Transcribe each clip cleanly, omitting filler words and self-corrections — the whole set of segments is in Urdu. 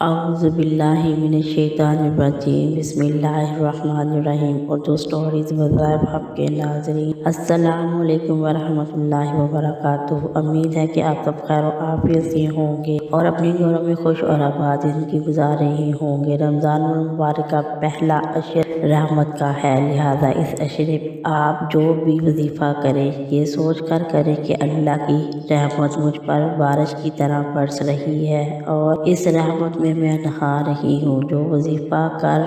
اعوذ باللہ من الشیطان الرجیم، بسم اللہ الرحمن الرحیم۔ اردو اسٹوریز وظائف حق کے ناظرین، السلام علیکم ورحمۃ اللہ وبرکاتہ۔ امید ہے کہ آپ سب خیر و عافیت سے ہوں گے اور اپنے گھروں میں خوش اور آباد زندگی گزار رہے ہوں گے۔ رمضان المبارک کا پہلا عشر رحمت کا ہے، لہٰذا اس عشر میں آپ جو بھی وظیفہ کریں یہ سوچ کر کریں کہ اللہ کی رحمت مجھ پر بارش کی طرح برس رہی ہے اور اس رحمت میں نہا رہی ہوں۔ جو وظیفہ کر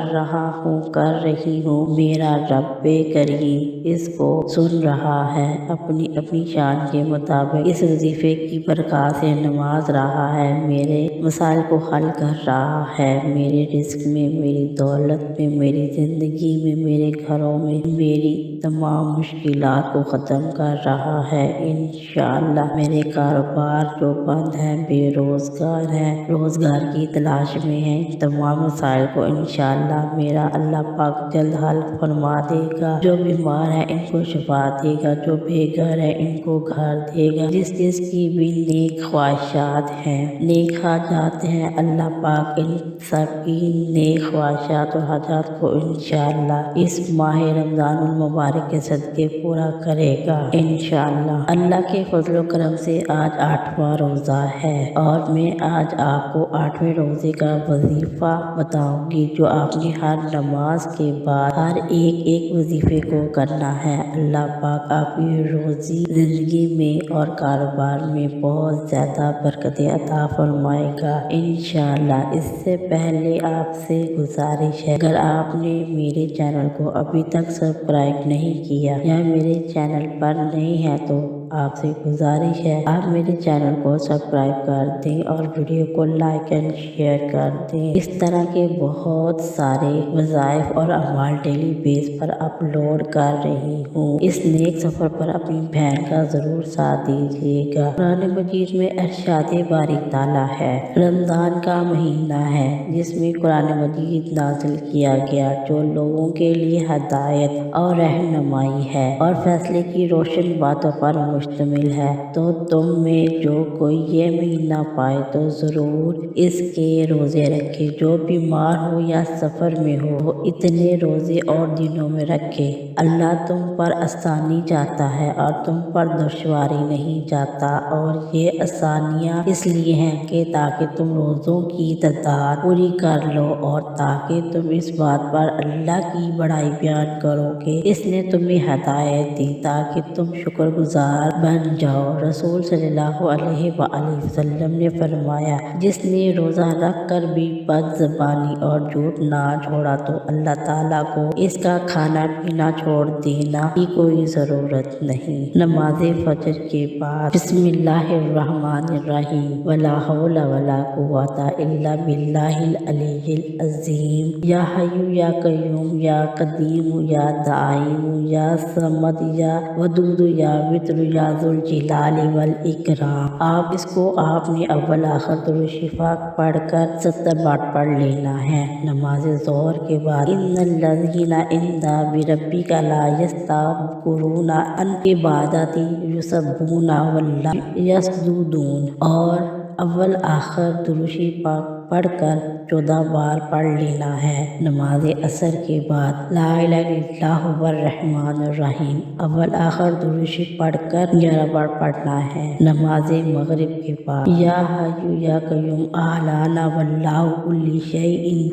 رہی ہوں میرا رب کریم اس کو سن رہا ہے، اپنی شان کے مطابق اس وظیفے کی برکات سے نواز رہا ہے، میرے مسائل کو حل کر رہا ہے، میرے رزق میں، میری دولت میں، میری زندگی میں، میرے گھروں میں میری تمام مشکلات کو ختم کر رہا ہے۔ انشاءاللہ میرے کاروبار جو بند ہیں، بے روزگار ہیں، روزگار کی تلاش میں ہیں، تمام مسائل کو انشاءاللہ میرا اللہ پاک جلد حل فرما دے گا۔ جو بیمار ہے ان کو شفا دے گا، جو بے گھر ہے ان کو گھر دے گا، جس کی بھی نیک خواہشات ہیں، نیک حاجات ہیں، اللہ پاک ان سب کی نیک خواہشات اور حاجات کو انشاءاللہ اس ماہ رمضان المبارک کے صدقے پورا کرے گا انشاءاللہ۔ اللہ کے فضل و کرم سے آج 8واں روزہ ہے اور میں آج آپ کو 8ویں روزے کا وظیفہ بتاؤں گی جو آپ نے ہر نماز کے بعد ہر ایک وظیفے کو کرنا ہے۔ اللہ پاک آپ کی روزی زندگی میں اور کاروبار میں بہت زیادہ برکتیں عطا فرمائے گا انشاءاللہ۔ اس سے پہلے آپ سے گزارش ہے، اگر آپ نے میرے چینل کو ابھی تک سبسکرائب نہیں کیا یا میرے چینل پر نئے ہیں تو آپ سے گزارش ہے آپ میرے چینل کو سبسکرائب کر دیں اور ویڈیو کو لائک اینڈ شیئر کر دیں۔ اس طرح کے بہت سارے وظائف اور اعمال ڈیلی بیس پر اپلوڈ کر رہی ہوں، اس نیک سفر پر اپنی بہن کا ضرور ساتھ دیجیے گا۔ قرآن مجید میں ارشاد باری تعالیٰ ہے، رمضان کا مہینہ ہے جس میں قرآن مجید نازل کیا گیا جو لوگوں کے لیے ہدایت اور رہنمائی ہے اور فیصلے کی روشن باتوں پر مشتمل ہے، تو تم میں جو کوئی یہ مہینہ پائے تو ضرور اس کے روزے رکھے، جو بیمار ہو یا سفر میں ہو وہ اتنے روزے اور دنوں میں رکھے۔ اللہ تم پر آسانی چاہتا ہے اور تم پر دشواری نہیں چاہتا، اور یہ آسانیاں اس لیے ہیں کہ تاکہ تم روزوں کی تعداد پوری کر لو اور تاکہ تم اس بات پر اللہ کی بڑائی بیان کرو کہ اس نے تمہیں ہدایت دی تاکہ تم شکر گزار بن جاؤ۔ رسول صلی اللہ علیہ وآلہ وسلم نے فرمایا، جس نے روزہ رکھ کر بھی بد زبانی اور جھوٹ نہ چھوڑا تو اللہ تعالیٰ کو اس کا کھانا پینا چھوڑ دینا کی کوئی ضرورت نہیں۔ نماز فجر کے بعد بسم اللہ الرحمن الرحیم، ولا حول ولا قوۃ الا باللہ العلی العظیم، یا حی یا قیوم یا قدیم یا دائم یا صمد یا ودود یا وتر یا ذوالجلال والاکرام۔ آپ نے اول آخر درود شفا پڑھ کر 70 بار پڑھ لینا ہے۔ نماز ظہر کے بعد ان الذین عند ربک لا یستکبرون عن عبادتہ یسبحون واللہ یسجدون، اور اول آخر درود شفا پڑھ کر 14 بار پڑھ لینا ہے۔ نماز عصر کے بعد لا الہ الا اللہ الرحمن الرحیم، اول آخر درود شریف پڑھ کر 11 بار پڑھنا ہے۔ نماز مغرب کے بعد یا حی یا قیوم اعلانا واللہ کل شیء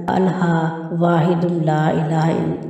الہ واحد لا الہ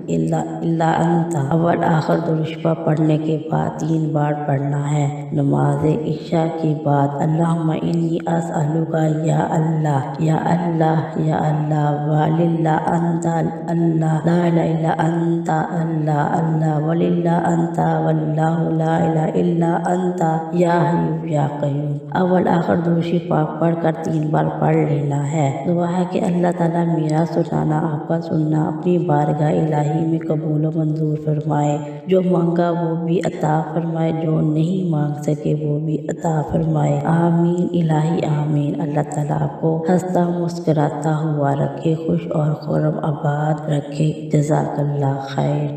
الا انت، اول آخر درود شریف پڑھنے کے بعد 3 بار پڑھنا ہے۔ نماز عشاء کے بعد اللہم انی اسألک یا اللہ یا اللہ یا اللہ وللہ انت اللہ لا الہ الا انت اللہ اللہ وللہ انت واللہ لا الہ الا انت یا حی یا قیوم، اول آخر درود شریف پڑھ کر 3 بار پڑھ لینا ہے۔ دعا ہے کہ اللہ تعالیٰ میرا سنانا آپ کا سننا اپنی بارگاہ الہی میں قبول و منظور فرمائے، جو مانگا وہ بھی عطا فرمائے، جو نہیں مانگ سکے وہ بھی عطا فرمائے، آمین الہی آمین۔ اللہ تعالیٰ آپ کو ہنستا مسکراتا ہوا رکھے، خوش اور خرم آباد رکھے، جزاک اللہ خیر۔